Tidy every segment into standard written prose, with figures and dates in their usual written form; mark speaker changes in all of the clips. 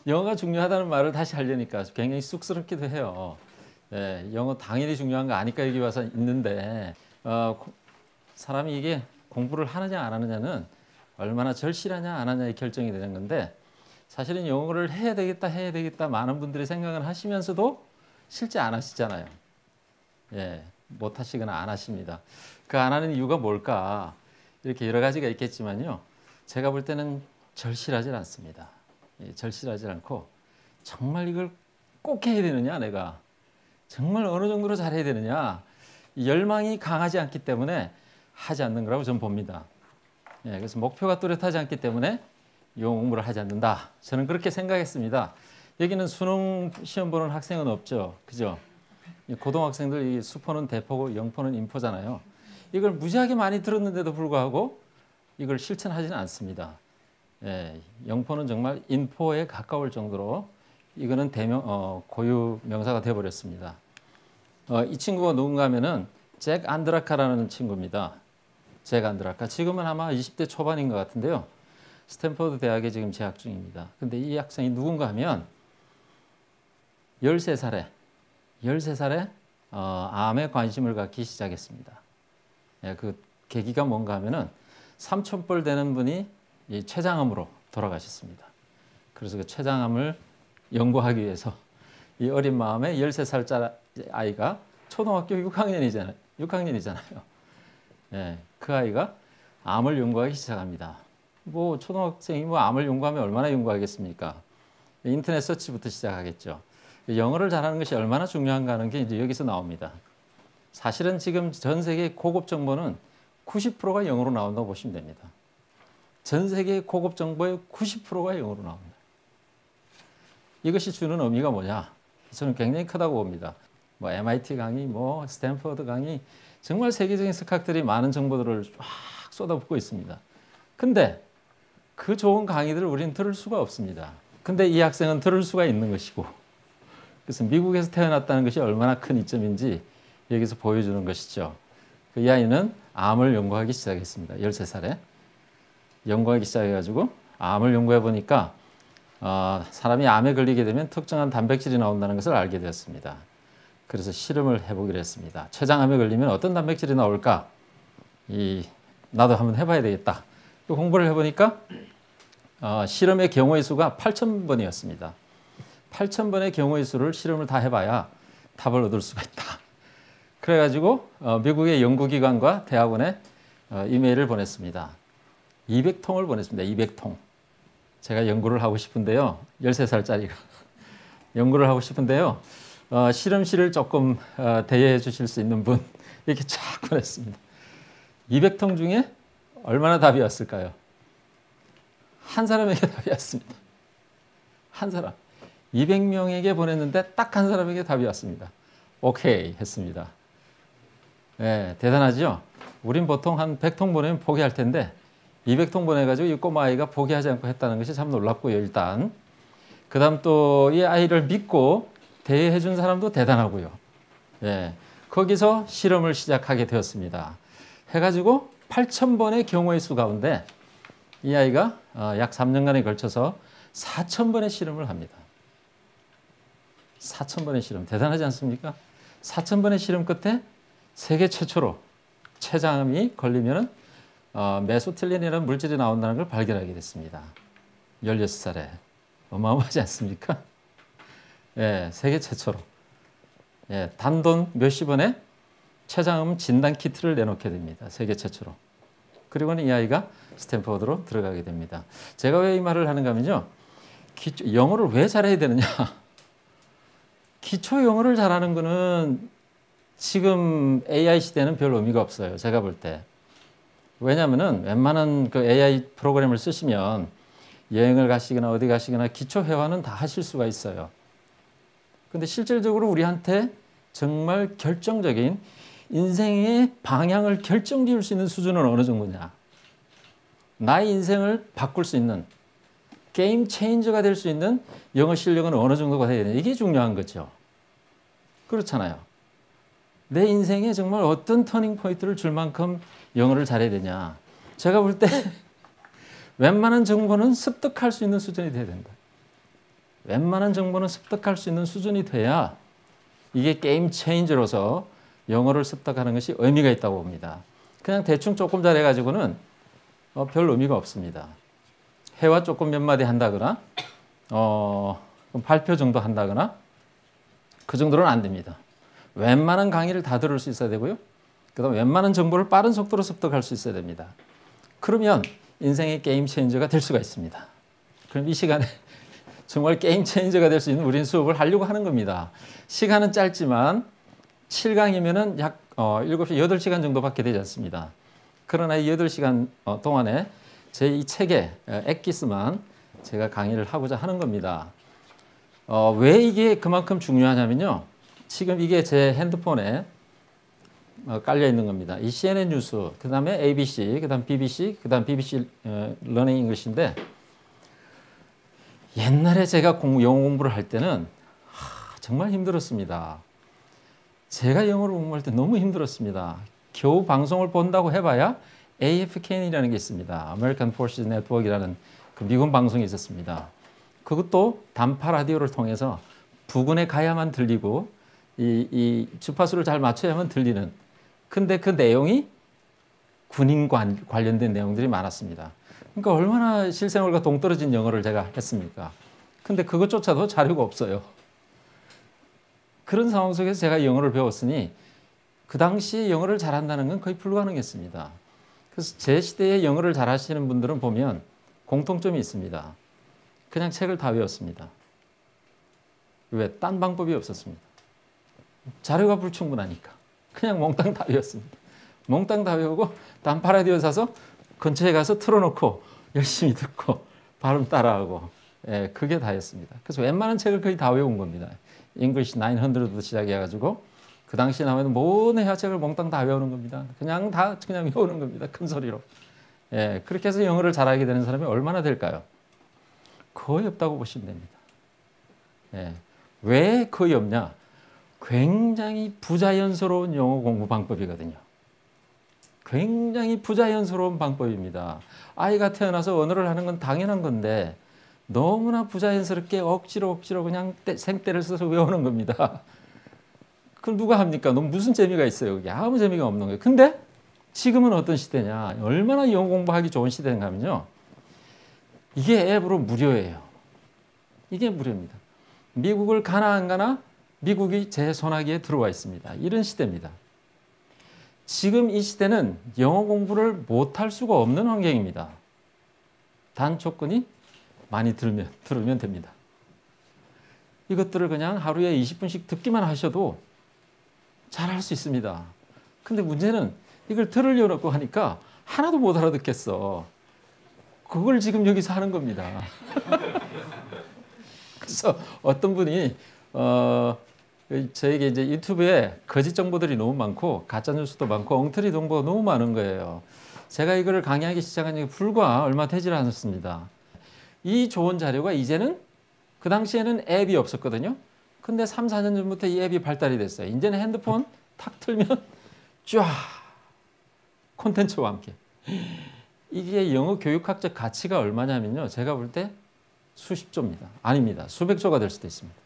Speaker 1: 영어가 중요하다는 말을 다시 하려니까 굉장히 쑥스럽기도 해요. 예, 영어 당연히 중요한 거 아니까 여기 와서 있는데 사람이 이게 공부를 하느냐 안 하느냐는 얼마나 절실하냐 안 하냐의 결정이 되는 건데 사실은 영어를 해야 되겠다 많은 분들이 생각을 하시면서도 실제 안 하시잖아요. 예, 못 하시거나 안 하십니다. 그 안 하는 이유가 뭘까? 이렇게 여러 가지가 있겠지만요. 제가 볼 때는 절실하지 않습니다. 예, 절실하지 않고 정말 이걸 꼭 해야 되느냐 내가 정말 어느 정도로 잘해야 되느냐 열망이 강하지 않기 때문에 하지 않는 거라고 저는 봅니다. 예, 그래서 목표가 뚜렷하지 않기 때문에 영어 공부를 하지 않는다. 저는 그렇게 생각했습니다. 여기는 수능 시험 보는 학생은 없죠. 그죠? 고등학생들 이 수포는 대포고 영포는 인포잖아요. 이걸 무지하게 많이 들었는데도 불구하고 이걸 실천하지는 않습니다. 예, 영포는 정말 인포에 가까울 정도로 이거는 고유 명사가 되어버렸습니다. 이 친구가 누군가 하면은 잭 안드라카라는 친구입니다. 잭 안드라카. 지금은 아마 20대 초반인 것 같은데요. 스탠퍼드 대학에 지금 재학 중입니다. 근데 이 학생이 누군가 하면 13살에 암에 관심을 갖기 시작했습니다. 예, 그 계기가 뭔가 하면은 삼촌뻘 되는 분이 이 췌장암으로 돌아가셨습니다. 그래서 그 췌장암을 연구하기 위해서 이 어린 마음에 13살짜리 아이가 초등학교 6학년이잖아요. 예, 그 아이가 암을 연구하기 시작합니다. 뭐 초등학생이 뭐 암을 연구하면 얼마나 연구하겠습니까? 인터넷 서치부터 시작하겠죠. 영어를 잘하는 것이 얼마나 중요한가 하는 게 이제 여기서 나옵니다. 사실은 지금 전 세계 고급 정보는 90%가 영어로 나온다고 보시면 됩니다. 전 세계 고급 정보의 90%가 영어로 나옵니다. 이것이 주는 의미가 뭐냐? 저는 굉장히 크다고 봅니다. 뭐 MIT 강의, 뭐 스탠퍼드 강의, 정말 세계적인 석학들이 많은 정보들을 쫙 쏟아붓고 있습니다. 근데 그 좋은 강의들을 우리는 들을 수가 없습니다. 근데 이 학생은 들을 수가 있는 것이고, 그래서 미국에서 태어났다는 것이 얼마나 큰 이점인지 여기서 보여주는 것이죠. 이 아이는 암을 연구하기 시작했습니다. 13살에. 연구하기 시작해가지고 암을 연구해 보니까 사람이 암에 걸리게 되면 특정한 단백질이 나온다는 것을 알게 되었습니다. 그래서 실험을 해보기로 했습니다. 췌장암에 걸리면 어떤 단백질이 나올까? 나도 한번 해봐야 되겠다. 공부를 해보니까 실험의 경우의 수가 8,000번이었습니다. 8,000번의 경우의 수를 실험을 다 해봐야 답을 얻을 수가 있다. 그래가지고 미국의 연구기관과 대학원에 이메일을 보냈습니다. 200통을 보냈습니다. 200통. 제가 연구를 하고 싶은데요. 13살짜리가. 연구를 하고 싶은데요. 실험실을 조금 대여해 주실 수 있는 분 이렇게 쫙 보냈습니다. 200통 중에 얼마나 답이 왔을까요? 한 사람에게 답이 왔습니다. 한 사람. 200명에게 보냈는데 딱 한 사람에게 답이 왔습니다. 오케이 했습니다. 네, 대단하죠? 우린 보통 한 100통 보내면 포기할 텐데 200통 보내가지고 이 꼬마 아이가 포기하지 않고 했다는 것이 참 놀랍고요. 일단 그 다음 또 이 아이를 믿고 대여해 준 사람도 대단하고요. 예, 거기서 실험을 시작하게 되었습니다. 해가지고 8,000번의 경우의 수 가운데 이 아이가 약 3년간에 걸쳐서 4,000번의 실험을 합니다. 4,000번의 실험. 대단하지 않습니까? 4,000번의 실험 끝에 세계 최초로 췌장암이 걸리면 메소틸린이라는 물질이 나온다는 걸 발견하게 됐습니다. 16살에. 어마어마하지 않습니까? 예, 세계 최초로. 예, 단돈 몇십 원에 췌장암 진단 키트를 내놓게 됩니다. 세계 최초로. 그리고는 이 아이가 스탠퍼드로 들어가게 됩니다. 제가 왜 이 말을 하는가 하면요. 영어를 왜 잘해야 되느냐. 기초 영어를 잘하는 거는 지금 AI 시대는 별 의미가 없어요. 제가 볼 때. 왜냐하면은 웬만한 그 AI 프로그램을 쓰시면 여행을 가시거나 어디 가시거나 기초 회화는 다 하실 수가 있어요. 근데 실질적으로 우리한테 정말 결정적인 인생의 방향을 결정지을 수 있는 수준은 어느 정도냐. 나의 인생을 바꿀 수 있는 게임 체인저가 될 수 있는 영어 실력은 어느 정도가 돼야 되냐. 이게 중요한 거죠. 그렇잖아요. 내 인생에 정말 어떤 터닝 포인트를 줄 만큼 영어를 잘해야 되냐. 제가 볼 때 웬만한 정보는 습득할 수 있는 수준이 돼야 된다. 웬만한 정보는 습득할 수 있는 수준이 돼야 이게 게임 체인저로서 영어를 습득하는 것이 의미가 있다고 봅니다. 그냥 대충 조금 잘해가지고는 별 의미가 없습니다. 회화 조금 몇 마디 한다거나 발표 정도 한다거나 그 정도는 안 됩니다. 웬만한 강의를 다 들을 수 있어야 되고요. 그다음 웬만한 정보를 빠른 속도로 습득할 수 있어야 됩니다. 그러면 인생의 게임 체인저가 될 수가 있습니다. 그럼 이 시간에 정말 게임 체인저가 될 수 있는 우린 수업을 하려고 하는 겁니다. 시간은 짧지만 7강이면은 약 7시, 8시간 정도밖에 되지 않습니다. 그러나 이 8시간 동안에 제 이 책의 엑기스만 제가 강의를 하고자 하는 겁니다. 왜 이게 그만큼 중요하냐면요. 지금 이게 제 핸드폰에 깔려 있는 겁니다. 이 CNN 뉴스, 그 다음에 ABC, 그 다음 BBC, 그 다음 BBC 러닝 잉글리시인데 옛날에 제가 영어 공부를 할 때는 정말 힘들었습니다. 제가 영어를 공부할 때 너무 힘들었습니다. 겨우 방송을 본다고 해봐야 AFKN이라는 게 있습니다. American Forces Network이라는 그 미군 방송이 있었습니다. 그것도 단파 라디오를 통해서 부근에 가야만 들리고 이 주파수를 잘 맞춰야만 들리는. 근데 그 내용이 군인 관련된 내용들이 많았습니다. 그러니까 얼마나 실생활과 동떨어진 영어를 제가 했습니까? 근데 그것조차도 자료가 없어요. 그런 상황 속에서 제가 영어를 배웠으니 그 당시에 영어를 잘한다는 건 거의 불가능했습니다. 그래서 제 시대에 영어를 잘하시는 분들은 보면 공통점이 있습니다. 그냥 책을 다 외웠습니다. 왜? 딴 방법이 없었습니다. 자료가 불충분하니까. 그냥 몽땅 다 외웠습니다. 몽땅 다 외우고 단파 라디오 사서 근처에 가서 틀어놓고 열심히 듣고 발음 따라하고 그게 다였습니다. 그래서 웬만한 책을 거의 다 외운 겁니다. English 900부터 시작해가지고 그 당시에 나오는 모든 회화책을 몽땅 다 외우는 겁니다. 그냥 외우는 겁니다. 큰 소리로. 그렇게 해서 영어를 잘하게 되는 사람이 얼마나 될까요? 거의 없다고 보시면 됩니다. 왜 거의 없냐? 굉장히 부자연스러운 영어 공부 방법이거든요. 굉장히 부자연스러운 방법입니다. 아이가 태어나서 언어를 하는 건 당연한 건데 너무나 부자연스럽게 억지로 그냥 생떼를 써서 외우는 겁니다. 그럼 누가 합니까? 너무 무슨 재미가 있어요? 그게 아무 재미가 없는 거예요. 근데 지금은 어떤 시대냐? 얼마나 영어 공부하기 좋은 시대인가 하면요. 이게 앱으로 무료예요. 이게 무료입니다. 미국을 가나 안 가나 미국이 제 손아귀에 들어와 있습니다. 이런 시대입니다. 지금 이 시대는 영어 공부를 못할 수가 없는 환경입니다. 단 조건이 많이 들으면 됩니다. 이것들을 그냥 하루에 20분씩 듣기만 하셔도 잘할 수 있습니다. 근데 문제는 이걸 들으려고 하니까 하나도 못 알아듣겠어. 그걸 지금 여기서 하는 겁니다. 그래서 어떤 분이 저에게 이제 유튜브에 거짓 정보들이 너무 많고 가짜 뉴스도 많고 엉터리 정보가 너무 많은 거예요. 제가 이거를 강의하기 시작한 지 불과 얼마 되지 않았습니다. 이 좋은 자료가 이제는 그 당시에는 앱이 없었거든요. 근데 3, 4년 전부터 이 앱이 발달이 됐어요. 이제는 핸드폰 탁 틀면 쫙 콘텐츠와 함께. 이게 영어 교육학적 가치가 얼마냐면요. 제가 볼 때 수십 조입니다. 아닙니다. 수백 조가 될 수도 있습니다.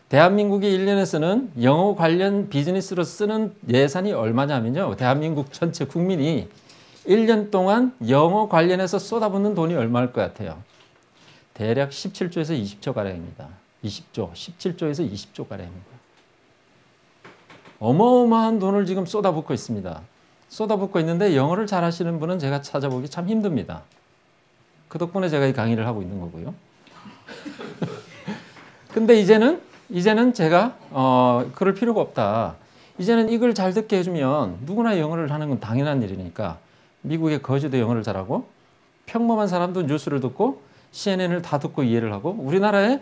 Speaker 1: 대한민국이 1년에 쓰는 영어 관련 비즈니스로 쓰는 예산이 얼마냐면요. 대한민국 전체 국민이 1년 동안 영어 관련해서 쏟아붓는 돈이 얼마일 것 같아요? 대략 17조에서 20조 가량입니다. 20조, 17조에서 20조 가량입니다. 어마어마한 돈을 지금 쏟아붓고 있습니다. 쏟아붓고 있는데 영어를 잘하시는 분은 제가 찾아보기 참 힘듭니다. 그 덕분에 제가 이 강의를 하고 있는 거고요. 근데 이제는 제가 그럴 필요가 없다. 이제는 이걸 잘 듣게 해주면 누구나 영어를 하는 건 당연한 일이니까 미국의 거지도 영어를 잘하고 평범한 사람도 뉴스를 듣고 CNN을 다 듣고 이해를 하고 우리나라에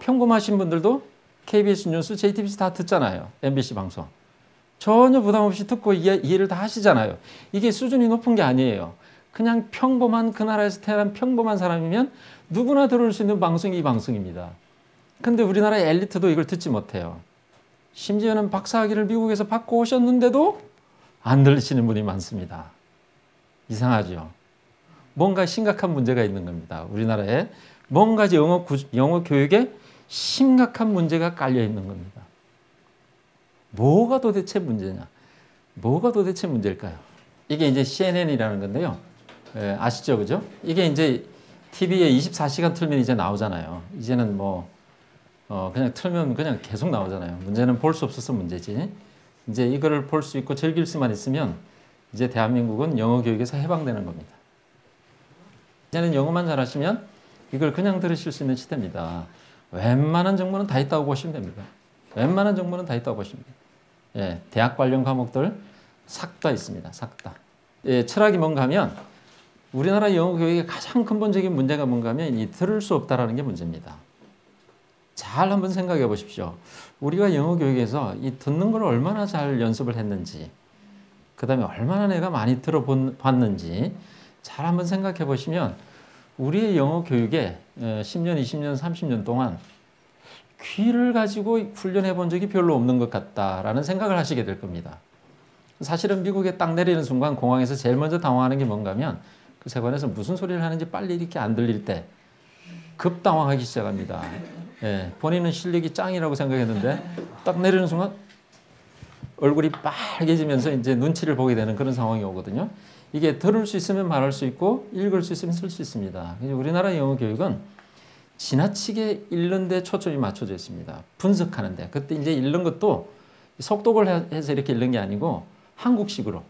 Speaker 1: 평범하신 분들도 KBS 뉴스, JTBC 다 듣잖아요. MBC 방송. 전혀 부담 없이 듣고 이해를 다 하시잖아요. 이게 수준이 높은 게 아니에요. 그냥 평범한 그 나라에서 태어난 평범한 사람이면 누구나 들을 수 있는 방송이 이 방송입니다. 근데 우리나라의 엘리트도 이걸 듣지 못해요. 심지어는 박사학위를 미국에서 받고 오셨는데도 안 들으시는 분이 많습니다. 이상하죠? 뭔가 심각한 문제가 있는 겁니다. 우리나라에 뭔가 영어 교육에 심각한 문제가 깔려 있는 겁니다. 뭐가 도대체 문제냐? 뭐가 도대체 문제일까요? 이게 이제 CNN이라는 건데요. 예, 아시죠? 그죠? 이게 이제 TV에 24시간 틀면 이제 나오잖아요. 이제는 뭐, 그냥 틀면 그냥 계속 나오잖아요. 문제는 볼 수 없어서 문제지. 이제 이거를 볼 수 있고 즐길 수만 있으면 이제 대한민국은 영어 교육에서 해방되는 겁니다. 이제는 영어만 잘하시면 이걸 그냥 들으실 수 있는 시대입니다. 웬만한 정보는 다 있다고 보시면 됩니다. 웬만한 정보는 다 있다고 보시면 됩니다. 예, 대학 관련 과목들 싹 다 있습니다. 싹 다. 예, 철학이 뭔가 하면 우리나라 영어 교육의 가장 근본적인 문제가 뭔가 하면 이 들을 수 없다라는 게 문제입니다. 잘 한번 생각해 보십시오. 우리가 영어 교육에서 이 듣는 걸 얼마나 잘 연습을 했는지, 그 다음에 얼마나 내가 많이 들어봤는지 잘 한번 생각해 보시면 우리의 영어 교육에 10년, 20년, 30년 동안 귀를 가지고 훈련해 본 적이 별로 없는 것 같다라는 생각을 하시게 될 겁니다. 사실은 미국에 딱 내리는 순간 공항에서 제일 먼저 당황하는 게 뭔가 하면 그 세관에서 무슨 소리를 하는지 빨리 이렇게 안 들릴 때 급당황하기 시작합니다. 예, 본인은 실력이 짱이라고 생각했는데 딱 내리는 순간 얼굴이 빨개지면서 이제 눈치를 보게 되는 그런 상황이 오거든요. 이게 들을 수 있으면 말할 수 있고 읽을 수 있으면 쓸 수 있습니다. 우리나라 영어 교육은 지나치게 읽는 데 초점이 맞춰져 있습니다. 분석하는데. 그때 이제 읽는 것도 속독을 해서 이렇게 읽는 게 아니고 한국식으로,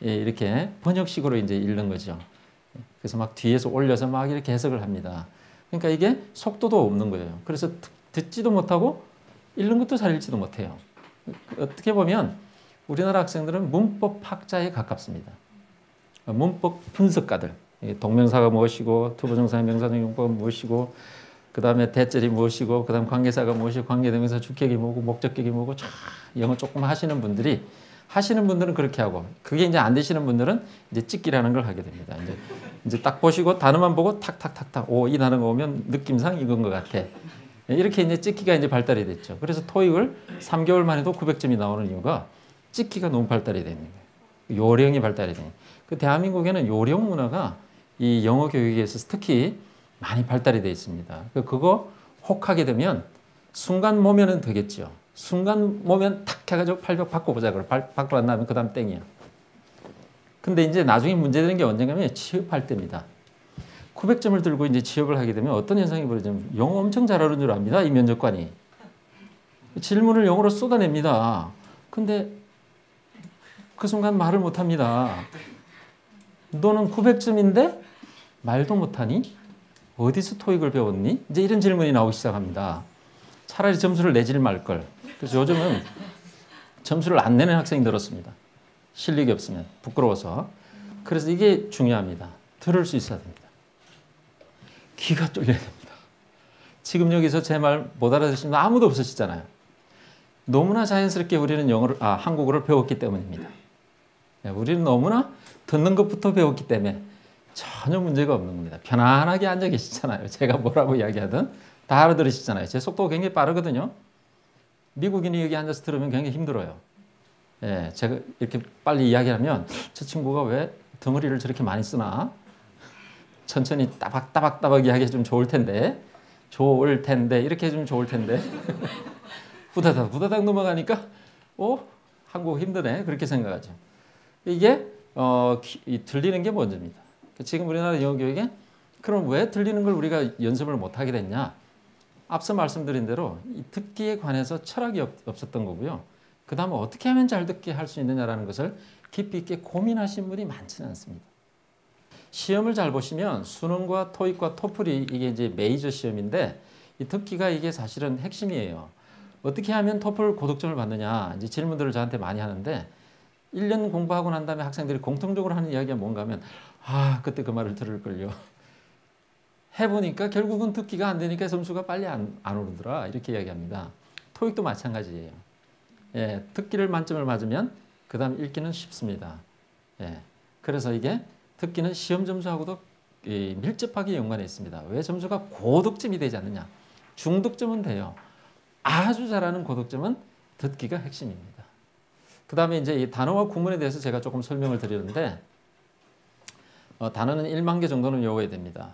Speaker 1: 예, 이렇게 번역식으로 이제 읽는 거죠. 그래서 막 뒤에서 올려서 막 이렇게 해석을 합니다. 그러니까 이게 속도도 없는 거예요. 그래서 듣지도 못하고 읽는 것도 잘 읽지도 못해요. 어떻게 보면 우리나라 학생들은 문법학자에 가깝습니다. 문법 분석가들. 동명사가 무엇이고 투부정사의 명사적 용법은 무엇이고 그 다음에 대절이 무엇이고 그 다음 관계사가 무엇이고 관계대명사 주격이 뭐고 목적격이 뭐고 영어 조금 하시는 분들은 그렇게 하고 그게 이제 안 되시는 분들은 이제 찍기라는 걸 하게 됩니다. 이제 딱 보시고 단어만 보고 탁탁탁탁 이 단어가 오면 느낌상 이건 것 같아. 이렇게 이제 찍기가 이제 발달이 됐죠. 그래서 토익을 3개월 만에도 900점이 나오는 이유가 찍기가 너무 발달이 되는 거예요. 요령이 발달이 되는 거예요. 그 대한민국에는 요령 문화가 이 영어 교육에 있어서 특히 많이 발달이 되어 있습니다. 그거 혹하게 되면 순간 모면은 되겠죠. 순간 모면 탁 해가지고 800 바꿔보자. 그걸 바꾸고 난 다음에 그 다음 땡이야. 근데 이제 나중에 문제되는 게 언젠가면 취업할 때입니다. 900점을 들고 이제 취업을 하게 되면 어떤 현상이 벌어지면 영어 엄청 잘하는 줄 압니다. 이 면접관이. 질문을 영어로 쏟아냅니다. 근데 그 순간 말을 못 합니다. 너는 900점인데 말도 못하니? 어디서 토익을 배웠니? 이제 이런 질문이 나오기 시작합니다. 차라리 점수를 내질 말걸. 그래서 요즘은 점수를 안 내는 학생이 늘었습니다. 실력이 없으면 부끄러워서. 그래서 이게 중요합니다. 들을 수 있어야 됩니다. 귀가 뚫려야 됩니다. 지금 여기서 제 말 못 알아듣시는 분 아무도 없으시잖아요. 너무나 자연스럽게 우리는 한국어를 배웠기 때문입니다. 우리는 너무나 듣는 것부터 배웠기 때문에 전혀 문제가 없는 겁니다. 편안하게 앉아 계시잖아요. 제가 뭐라고 이야기하든 다 알아들으시잖아요. 제 속도가 굉장히 빠르거든요. 미국인이 여기 앉아서 들으면 굉장히 힘들어요. 예, 제가 이렇게 빨리 이야기하면 저 친구가 왜 덩어리를 저렇게 많이 쓰나? 천천히 따박따박 이야기해 주면 좋을 텐데 이렇게 해주면 좋을 텐데 후다닥 넘어가니까 한국 힘드네 그렇게 생각하죠. 이게 들리는 게 먼저입니다. 지금 우리나라 영어 교육에 그럼 왜 들리는 걸 우리가 연습을 못하게 됐냐? 앞서 말씀드린 대로 이 듣기에 관해서 철학이 없었던 거고요. 그 다음에 어떻게 하면 잘 듣게 할 수 있느냐라는 것을 깊이 있게 고민하신 분이 많지는 않습니다. 시험을 잘 보시면 수능과 토익과 토플이 이게 이제 메이저 시험인데 이 듣기가 이게 사실은 핵심이에요. 어떻게 하면 토플 고득점을 받느냐 이제 질문들을 저한테 많이 하는데 1년 공부하고 난 다음에 학생들이 공통적으로 하는 이야기가 뭔가 하면 그때 그 말을 들을걸요. 해보니까 결국은 듣기가 안 되니까 점수가 빨리 안 오르더라 이렇게 이야기합니다. 토익도 마찬가지예요. 예, 듣기를 만점을 맞으면 그 다음 읽기는 쉽습니다. 예, 그래서 이게 듣기는 시험 점수하고도 밀접하게 연관해 있습니다. 왜 점수가 고득점이 되지 않느냐? 중득점은 돼요. 아주 잘하는 고득점은 듣기가 핵심입니다. 그 다음에 이제 이 단어와 구문에 대해서 제가 조금 설명을 드리는데 단어는 1만 개 정도는 외워야 됩니다.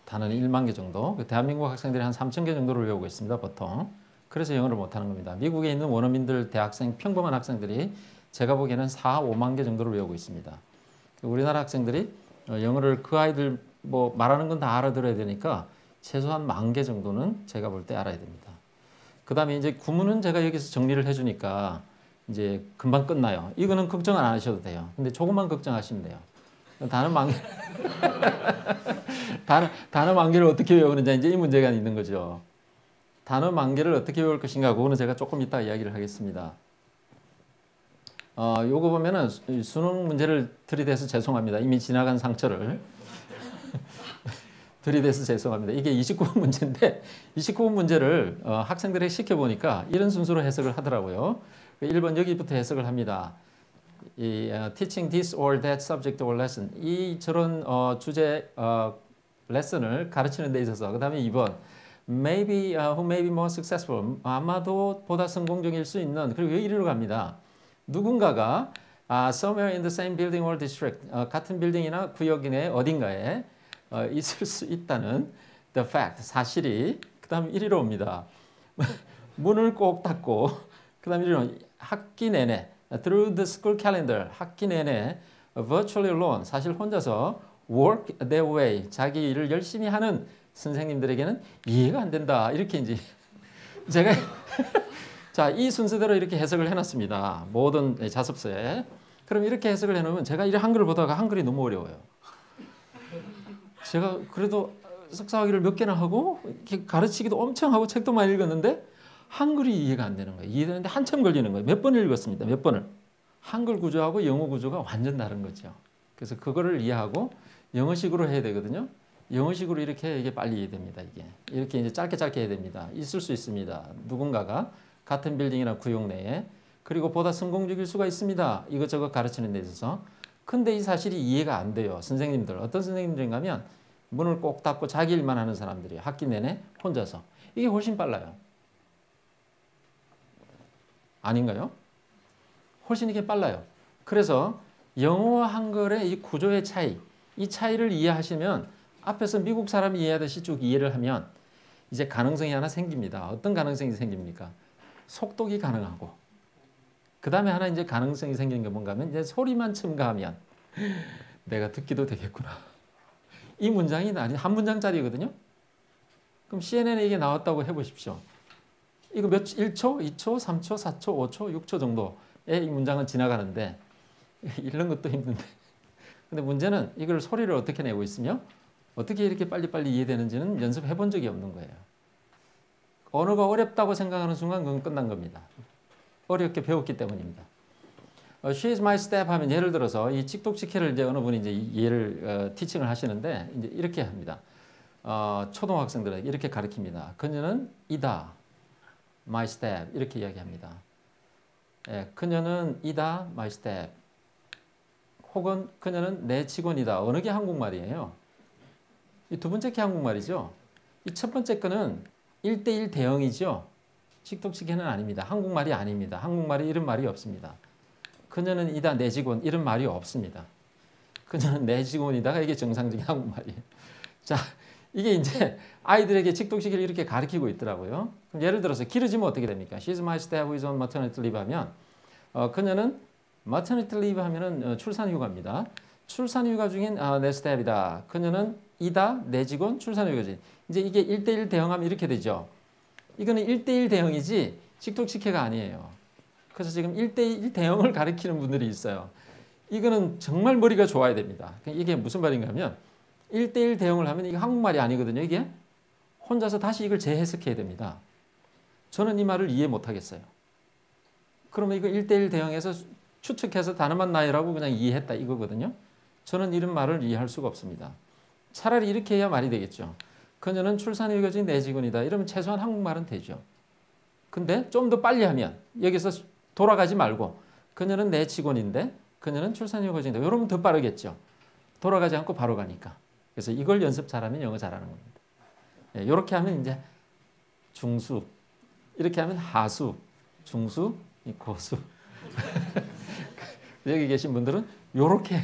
Speaker 1: 단어는 1만 개 정도. 대한민국 학생들이 한 3천 개 정도를 외우고 있습니다, 보통. 그래서 영어를 못하는 겁니다. 미국에 있는 원어민들, 대학생, 평범한 학생들이 제가 보기에는 4, 5만 개 정도를 외우고 있습니다. 우리나라 학생들이 영어를 그 아이들 뭐 말하는 건 다 알아들어야 되니까 최소한 10,000개 정도는 제가 볼 때 알아야 됩니다. 그 다음에 이제 구문은 제가 여기서 정리를 해주니까 이제 금방 끝나요. 이거는 걱정 안 하셔도 돼요. 근데 조금만 걱정하시면 돼요. 단어 10,000개, 단어 10,000개를 어떻게 외우느냐, 이제 이 문제가 있는 거죠. 단어 10,000개를 어떻게 외울 것인가, 그거는 제가 조금 이따 이야기를 하겠습니다. 요거 보면은 수능 문제를 들이대서 죄송합니다. 이미 지나간 상처를 들이대서 죄송합니다. 이게 29번 문제인데 29번 문제를 학생들에게 시켜보니까 이런 순서로 해석을 하더라고요. 1번 여기부터 해석을 합니다. teaching this or that subject or lesson, 이 저런 주제 레슨을 가르치는 데 있어서. 그 다음에 2번 maybe who may be more successful, 아마도 보다 성공적일 수 있는. 그리고 이리로 갑니다. 누군가가 somewhere in the same building or district, 같은 빌딩이나 구역 내 어딘가에 있을 수 있다는 the fact, 사실이. 그 다음 이리로 옵니다. 문을 꼭 닫고, 그 다음 이리로 학기 내내 through the school calendar, 학기 내내 virtually alone, 사실 혼자서 work their way, 자기 일을 열심히 하는 선생님들에게는 이해가 안 된다. 이렇게 이제 제가 자, 이 순서대로 이렇게 해석을 해놨습니다. 모든 자습서에. 그럼 이렇게 해석을 해놓으면 제가 이 한글을 보다가 한글이 너무 어려워요. 제가 그래도 석사학위를 몇 개나 하고 이렇게 가르치기도 엄청 하고 책도 많이 읽었는데 한글이 이해가 안 되는 거예요. 이해되는데 한참 걸리는 거예요. 몇 번을 읽었습니다. 몇 번을. 한글 구조하고 영어 구조가 완전 다른 거죠. 그래서 그거를 이해하고 영어식으로 해야 되거든요. 영어식으로 이렇게 해야 이게 빨리 이해됩니다. 이게 이렇게 이제 짧게 해야 됩니다. 있을 수 있습니다. 누군가가 같은 빌딩이나 구역 내에, 그리고 보다 성공적일 수가 있습니다. 이것저것 가르치는 데 있어서. 근데 이 사실이 이해가 안 돼요. 선생님들. 어떤 선생님들인가 하면 문을 꼭 닫고 자기 일만 하는 사람들이 학기 내내 혼자서. 이게 훨씬 빨라요. 아닌가요? 훨씬 이게 빨라요. 그래서 영어와 한글의 이 구조의 차이, 이 차이를 이해하시면 앞에서 미국 사람이 이해하듯이 쭉 이해를 하면 이제 가능성이 하나 생깁니다. 어떤 가능성이 생깁니까? 속독이 가능하고, 그 다음에 하나 이제 가능성이 생기는 게 뭔가 하면 이제 소리만 첨가하면 내가 듣기도 되겠구나. 이 문장이 한 문장짜리거든요. 그럼 CNN에 이게 나왔다고 해보십시오. 이거 1초, 2초, 3초, 4초, 5초, 6초 정도의 이 문장은 지나가는데 읽는 것도 힘든데. 근데 문제는 이걸 소리를 어떻게 내고 있으며 어떻게 이렇게 빨리빨리 이해되는지는 연습해 본 적이 없는 거예요. 언어가 어렵다고 생각하는 순간 그건 끝난 겁니다. 어렵게 배웠기 때문입니다. She is my step 하면 예를 들어서 이 찍독찍해를 이제 어느 분이 이제 얘를 티칭을 하시는데 이제 이렇게 합니다. 초등학생들에게 이렇게 가르칩니다. 그녀는 이다, my step 이렇게 이야기합니다. 예, 그녀는 이다, my step. 혹은 그녀는 내 직원이다. 어느 게 한국말이에요? 이 두 번째 게 한국말이죠. 이 첫 번째 거는 1:1 대응이죠. 찍독찍해는 아닙니다. 한국말이 아닙니다. 한국말이 이런 말이 없습니다. 그녀는 이다, 내 직원 이런 말이 없습니다. 그녀는 내 직원이다가 이게 정상적인 한국말이에요. 자, 이게 이제 아이들에게 찍독찍이를 이렇게 가르치고 있더라고요. 그럼 예를 들어서 길어지면 어떻게 됩니까? She's my step who is on maternity leave 하면 그녀는 maternity leave 하면은 출산휴가입니다. 출산휴가 중인 내 스텝이다. 그녀는 이다, 내 직원, 출산휴가지. 이제 이게 1:1 대응하면 이렇게 되죠. 이거는 1:1 대응이지 찍독찍해가 아니에요. 그래서 지금 1:1 대응을 가리키는 분들이 있어요. 이거는 정말 머리가 좋아야 됩니다. 이게 무슨 말인가 하면 1:1 대응을 하면 이게 한국말이 아니거든요. 이게 혼자서 다시 이걸 재해석해야 됩니다. 저는 이 말을 이해 못 하겠어요. 그러면 이거 1:1 대응해서 추측해서 단어만 나열하고 그냥 이해했다 이거거든요. 저는 이런 말을 이해할 수가 없습니다. 차라리 이렇게 해야 말이 되겠죠. 그녀는 출산휴가진 내 직원이다. 이러면 최소한 한국말은 되죠. 근데 좀 더 빨리 하면 여기서 돌아가지 말고 그녀는 내 직원인데 그녀는 출산휴가진이다. 이러면 더 빠르겠죠. 돌아가지 않고 바로 가니까. 그래서 이걸 연습 잘하면 영어 잘하는 겁니다. 이렇게 하면 이제 중수, 이렇게 하면 하수, 중수, 고수. 여기 계신 분들은 이렇게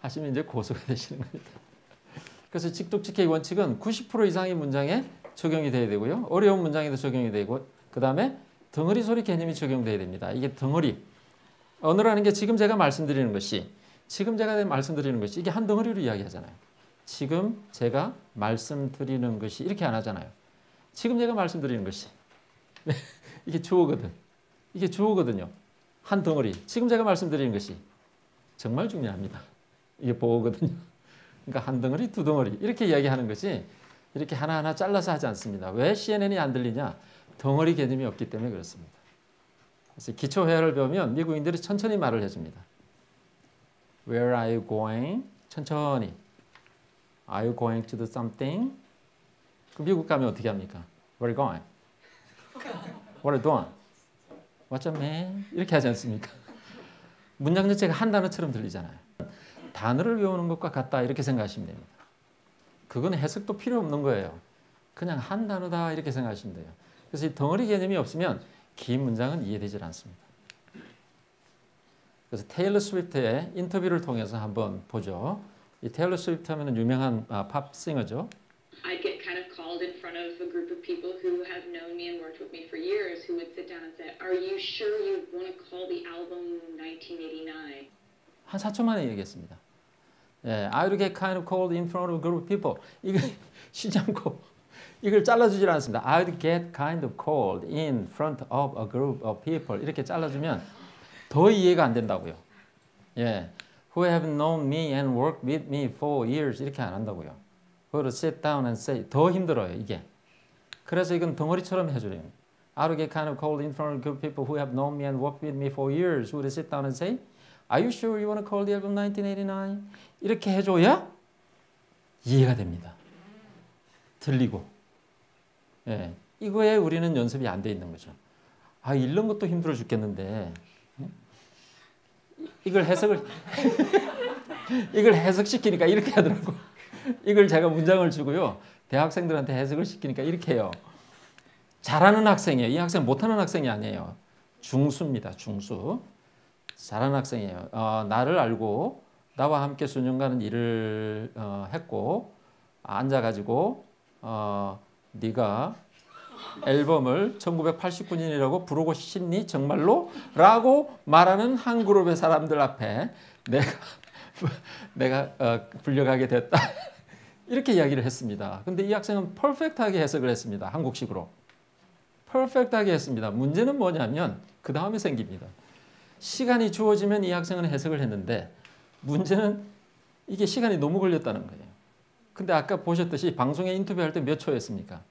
Speaker 1: 하시면 이제 고수가 되시는 겁니다. 그래서 직독직해의 원칙은 90% 이상의 문장에 적용이 돼야 되고요. 어려운 문장에도 적용이 되고 그 다음에 덩어리 소리 개념이 적용돼야 됩니다. 이게 덩어리. 언어라는 게 지금 제가 말씀드리는 것이 이게 한 덩어리로 이야기하잖아요. 지금 제가 말씀드리는 것이 이렇게 안 하잖아요. 지금 제가 말씀드리는 것이 이게 주어거든. 이게 주어거든요. 한 덩어리. 지금 제가 말씀드리는 것이 정말 중요합니다. 이게 보어거든요. 그러니까 한 덩어리, 두 덩어리 이렇게 이야기하는 것이 이렇게 하나하나 잘라서 하지 않습니다. 왜 CNN이 안 들리냐? 덩어리 개념이 없기 때문에 그렇습니다. 그래서 기초 회화를 배우면 미국인들이 천천히 말을 해줍니다. Where are you going? 천천히. Are you going to do something? 그럼 미국 가면 어떻게 합니까? Where are you going? What are you doing? What's up, man? 이렇게 하지 않습니까? 문장 전체가 한 단어처럼 들리잖아요. 단어를 외우는 것과 같다 이렇게 생각하시면 됩니다. 그건 해석도 필요 없는 거예요. 그냥 한 단어다 이렇게 생각하시면 돼요. 그래서 이 덩어리 개념이 없으면 긴 문장은 이해되질 않습니다. 그래서 테일러 스위프트의 인터뷰를 통해서 한번 보죠. 이 테일러 스위프트 하면은 유명한 팝 싱어죠.
Speaker 2: I'd get kind of called in front of a group of people who have known me and worked with me for years who would sit down and say, "Are you sure you want to call the album 1989?"
Speaker 1: 한 4초 만에 얘기했습니다. 예, I would get kind of called in front of a group of people. 이거 쉬지 않고 이걸 잘라주질 않습니다. I would get kind of called in front of a group of people. 이렇게 잘라주면 더 이해가 안 된다고요. 예, who have known me and worked with me for years. 이렇게 안 한다고요. Who would sit down and say. 더 힘들어요, 이게. 그래서 이건 덩어리처럼 해줘요. I would get kind of called in front of a group of people who have known me and worked with me for years. Who would sit down and say, Are you sure you want to call the album 1989? 이렇게 해줘야 이해가 됩니다. 들리고. 예, 이거에 우리는 연습이 안 돼 있는 거죠. 아, 읽는 것도 힘들어 죽겠는데 이걸 해석시키니까 이렇게 하더라고. 이걸 제가 문장을 주고요. 대학생들한테 해석을 시키니까 이렇게 해요. 잘하는 학생이에요. 이 학생 못하는 학생이 아니에요. 중수입니다. 중수. 잘하는 학생이에요. 나를 알고 나와 함께 수년간은 일을 했고 앉아가지고 네가 앨범을 1989년이라고 부르고 싶니 정말로? 라고 말하는 한 그룹의 사람들 앞에 내가 불려가게 됐다. 이렇게 이야기를 했습니다. 근데 이 학생은 퍼펙트하게 해석을 했습니다. 한국식으로. 퍼펙트하게 했습니다. 문제는 뭐냐면 그 다음에 생깁니다. 시간이 주어지면 이 학생은 해석을 했는데 문제는 이게 시간이 너무 걸렸다는 거예요. 근데 아까 보셨듯이 방송에 인터뷰할 때 몇 초였습니까?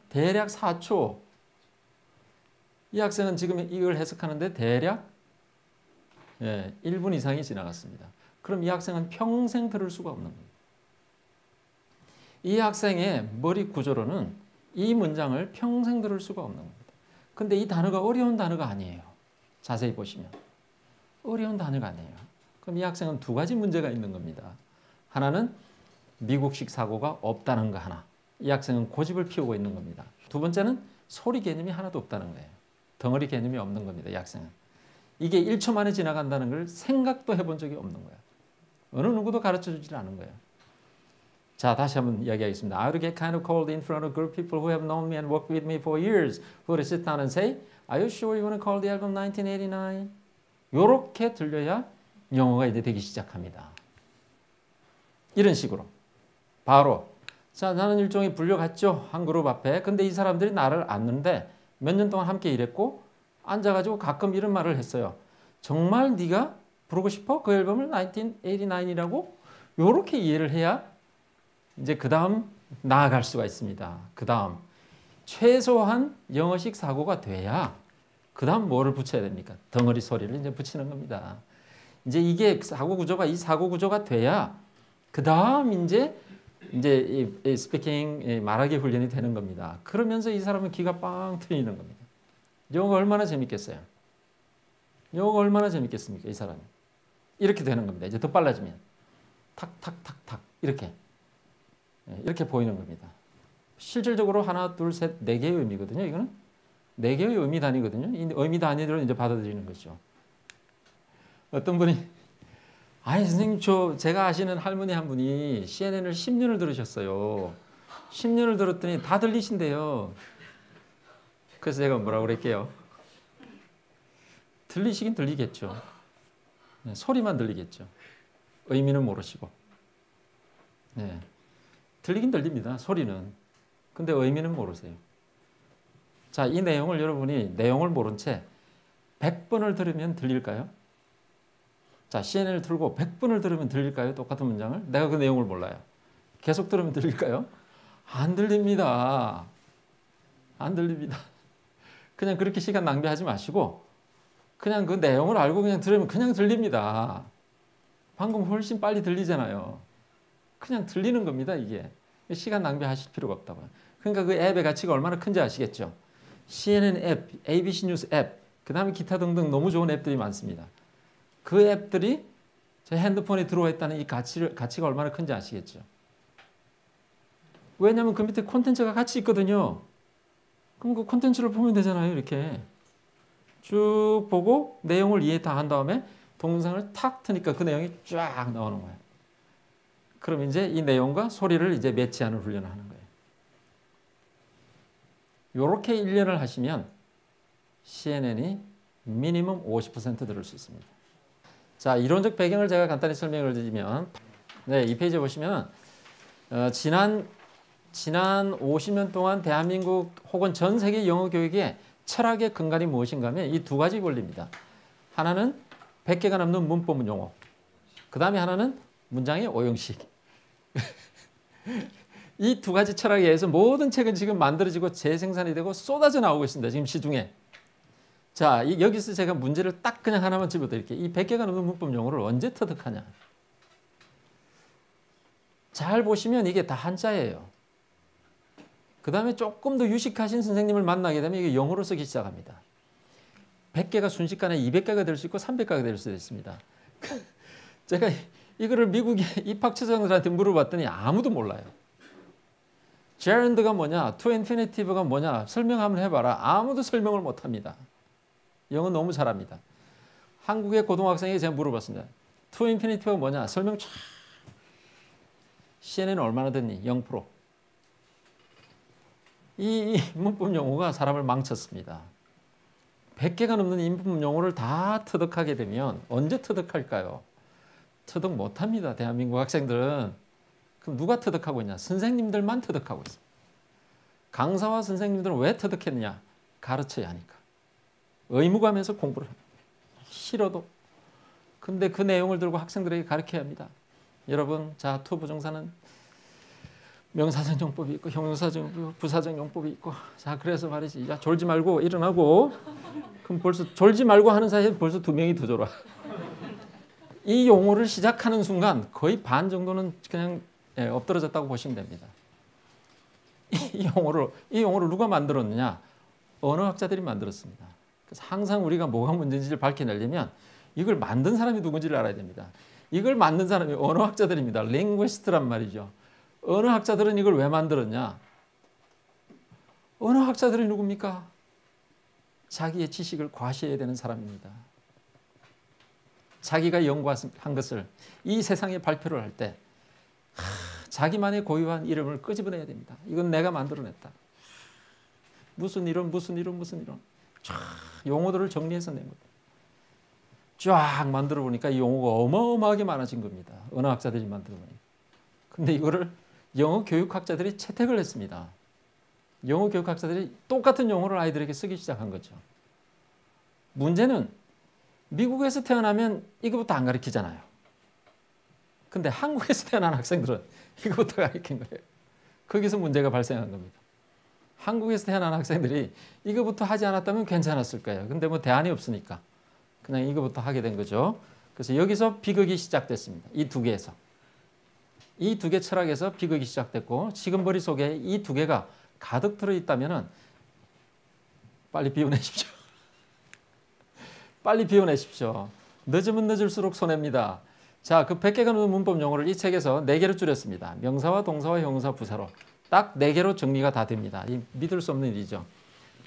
Speaker 1: 대략 4초. 이 학생은 지금 이걸 해석하는데 대략 1분 이상이 지나갔습니다. 그럼 이 학생은 평생 들을 수가 없는 겁니다. 이 학생의 머리 구조로는 이 문장을 평생 들을 수가 없는 겁니다. 근데 이 단어가 어려운 단어가 아니에요. 자세히 보시면. 어려운 단어가 아니에요. 그럼 이 학생은 두 가지 문제가 있는 겁니다. 하나는 미국식 사고가 없다는 거 하나. 이 학생은 고집을 피우고 있는 겁니다. 두 번째는 소리 개념이 하나도 없다는 거예요. 덩어리 개념이 없는 겁니다. 이 학생은. 이게 1초 만에 지나간다는 걸 생각도 해본 적이 없는 거예요. 어느 누구도 가르쳐주지 않은 거예요. 자, 다시 한번 이야기하겠습니다. I would get kind of called in front of a group of people who have known me and worked with me for years. Who would sit down and say, Are you sure you want to call the album 1989? 요렇게 들려야 영어가 이제 되기 시작합니다. 이런 식으로. 바로 자, 나는 일종의 불려갔죠. 한 그룹 앞에. 근데 이 사람들이 나를 아는데 몇 년 동안 함께 일했고 앉아가지고 가끔 이런 말을 했어요. 정말 네가 부르고 싶어? 그 앨범을 1989이라고? 요렇게 이해를 해야 이제 그 다음 나아갈 수가 있습니다. 그 다음 최소한 영어식 사고가 돼야 그 다음 뭐를 붙여야 됩니까? 덩어리 소리를 이제 붙이는 겁니다. 이제 이게 사고 구조가 돼야 그 다음 이제 이 스피킹 말하기 훈련이 되는 겁니다. 그러면서 이 사람은 기가 빵 트이는 겁니다. 영어가 얼마나 재밌겠어요? 영어가 얼마나 재밌겠습니까? 이 사람이. 이렇게 되는 겁니다. 이제 더 빨라지면. 탁탁탁탁 이렇게. 이렇게 보이는 겁니다. 실질적으로 하나, 둘, 셋, 네 개의 의미거든요. 이거는 네 개의 의미 단위거든요. 이 의미 단위들을 이제 받아들이는 거죠. 어떤 분이 아니 선생님 제가 아시는 할머니 한 분이 CNN을 10년을 들으셨어요. 10년을 들었더니 다 들리신대요. 그래서 제가 뭐라고 그랬게요. 들리시긴 들리겠죠. 네, 소리만 들리겠죠. 의미는 모르시고. 네, 들리긴 들립니다. 소리는. 근데 의미는 모르세요. 자, 이 내용을 여러분이 내용을 모른 채 100번을 들으면 들릴까요? 자, CNN을 틀고 100번을 들으면 들릴까요? 똑같은 문장을? 내가 그 내용을 몰라요. 계속 들으면 들릴까요? 안 들립니다. 안 들립니다. 그냥 그렇게 시간 낭비하지 마시고 그냥 그 내용을 알고 그냥 들으면 그냥 들립니다. 방금 훨씬 빨리 들리잖아요. 그냥 들리는 겁니다, 이게. 시간 낭비하실 필요가 없다고요. 그러니까 그 앱의 가치가 얼마나 큰지 아시겠죠? CNN 앱, ABC 뉴스 앱, 그 다음에 기타 등등 너무 좋은 앱들이 많습니다. 그 앱들이 제 핸드폰에 들어와 있다는 이 가치가 얼마나 큰지 아시겠죠? 왜냐하면 그 밑에 콘텐츠가 같이 있거든요. 그럼 그 콘텐츠를 보면 되잖아요, 이렇게. 쭉 보고 내용을 이해 다 한 다음에 동영상을 탁 트니까 그 내용이 쫙 나오는 거예요. 그럼 이제 이 내용과 소리를 이제 매치하는 훈련을 하는 거예요. 이렇게 1년을 하시면 CNN이 미니멈 50% 들을 수 있습니다. 자, 이론적 배경을 제가 간단히 설명을 드리면, 네, 이 페이지에 보시면 지난 50년 동안 대한민국 혹은 전 세계 영어 교육의 철학의 근간이 무엇인가 하면 이 두 가지 원리입니다. 하나는 100개가 넘는 문법 용어, 그 다음에 하나는 문장의 오형식. 이 두 가지 철학에 의해서 모든 책은 지금 만들어지고 재생산이 되고 쏟아져 나오고 있습니다. 지금 시중에. 자, 여기서 제가 문제를 딱 그냥 하나만 집어드릴게요. 이 100개가 넘는 문법 용어를 언제 터득하냐. 잘 보시면 이게 다 한자예요. 그 다음에 조금 더 유식하신 선생님을 만나게 되면 이게 영어로 쓰기 시작합니다. 100개가 순식간에 200개가 될 수 있고 300개가 될 수도 있습니다. 제가 이거를 미국의 입학처장들한테 물어봤더니 아무도 몰라요. gerund가 뭐냐, to infinitive가 뭐냐 설명 한번 해봐라. 아무도 설명을 못합니다. 영어 너무 잘합니다. 한국의 고등학생에게 제가 물어봤습니다. to infinitive가 뭐냐 설명 쫙. CNN은 얼마나 듣니? 0%. 이 문법 용어가 사람을 망쳤습니다. 100개가 넘는 이 문법 용어를 다 터득하게 되면 언제 터득할까요? 터득 못합니다. 대한민국 학생들은. 그럼 누가 터득하고 있냐? 선생님들만 터득하고 있습니다. 강사와 선생님들은 왜 터득했느냐? 가르쳐야 하니까. 의무감에서 공부를 합니다. 싫어도. 근데 그 내용을 들고 학생들에게 가르쳐야 합니다. 여러분, 자, 투부정사는 명사전용법이 있고 형용사전용법이 부사전용법이 있고, 자, 그래서 말이지. 야, 졸지 말고 일어나고. 그럼 벌써 졸지 말고 하는 사이에 벌써 2명이 더 졸아. 이 용어를 시작하는 순간 거의 반 정도는 그냥 엎드러졌다고 보시면 됩니다. 이 용어를 누가 만들었느냐? 언어학자들이 만들었습니다. 그래서 항상 우리가 뭐가 문제인지를 밝혀내려면 이걸 만든 사람이 누군지를 알아야 됩니다. 이걸 만든 사람이 언어학자들입니다. 링귀스트란 말이죠. 언어학자들은 이걸 왜 만들었냐? 언어학자들이 누굽니까? 자기의 지식을 과시해야 되는 사람입니다. 자기가 연구한 것을 이 세상에 발표를 할 때 자기만의 고유한 이름을 끄집어내야 됩니다. 이건 내가 만들어냈다. 무슨 이론 쫙 용어들을 정리해서 낸 겁니다. 쫙 만들어 보니까 이 용어가 어마어마하게 많아진 겁니다. 언어학자들이 만들어 보니까. 근데 이거를 영어 교육학자들이 채택을 했습니다. 영어 교육학자들이 똑같은 용어를 아이들에게 쓰기 시작한 거죠. 문제는 미국에서 태어나면 이거부터 안 가르치잖아요. 근데 한국에서 태어난 학생들은 이거부터 가르친 거예요. 거기서 문제가 발생한 겁니다. 한국에서 태어난 학생들이 이거부터 하지 않았다면 괜찮았을 거예요. 근데 뭐 대안이 없으니까 그냥 이거부터 하게 된 거죠. 그래서 여기서 비극이 시작됐습니다. 이 두 개에서. 이 두 개 철학에서 비극이 시작됐고 지금 머릿속에 이 두 개가 가득 들어있다면 빨리 비워내십시오. 빨리 비워내십시오. 늦으면 늦을수록 손해입니다. 자, 그 100개가 넘는 문법 용어를 이 책에서 4개로 줄였습니다. 명사와 동사와 형용사, 부사로. 딱 4개로 정리가 다 됩니다. 이 믿을 수 없는 일이죠.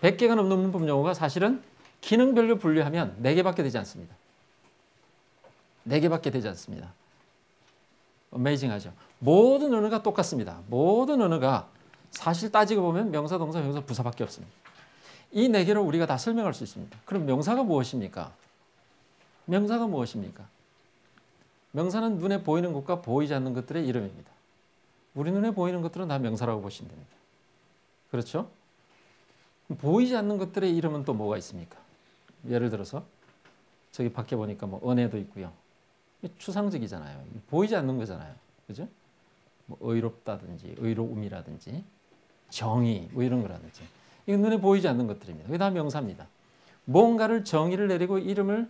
Speaker 1: 100개가 넘는 문법 용어가 사실은 기능별로 분류하면 4개밖에 되지 않습니다. 4개밖에 되지 않습니다. 어메이징하죠. 모든 언어가 똑같습니다. 모든 언어가 사실 따지고 보면 명사, 동사, 형용사, 부사밖에 없습니다. 이 4개를 우리가 다 설명할 수 있습니다. 그럼 명사가 무엇입니까? 명사가 무엇입니까? 명사는 눈에 보이는 것과 보이지 않는 것들의 이름입니다. 우리 눈에 보이는 것들은 다 명사라고 보시면 됩니다. 그렇죠? 보이지 않는 것들의 이름은 또 뭐가 있습니까? 예를 들어서 저기 밖에 보니까 뭐 은혜도 있고요. 추상적이잖아요. 보이지 않는 거잖아요. 그죠? 뭐 의롭다든지 의로움이라든지 정의 뭐 이런 거라든지 이건 눈에 보이지 않는 것들입니다. 이게 다 명사입니다. 뭔가를 정의를 내리고 이름을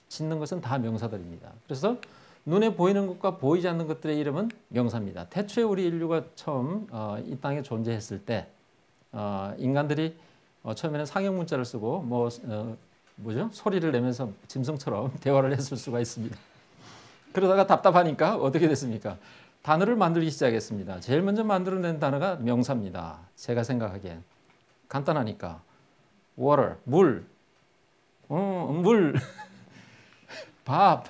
Speaker 1: 짓는 것은 다 명사들입니다. 그래서 눈에 보이는 것과 보이지 않는 것들의 이름은 명사입니다. 태초에 우리 인류가 처음 이 땅에 존재했을 때 인간들이 처음에는 상형 문자를 쓰고 뭐죠? 소리를 내면서 짐승처럼 대화를 했을 수가 있습니다. 그러다가 답답하니까 어떻게 됐습니까? 단어를 만들기 시작했습니다. 제일 먼저 만들어낸 단어가 명사입니다. 제가 생각하기엔 간단하니까 water, 물, 밥,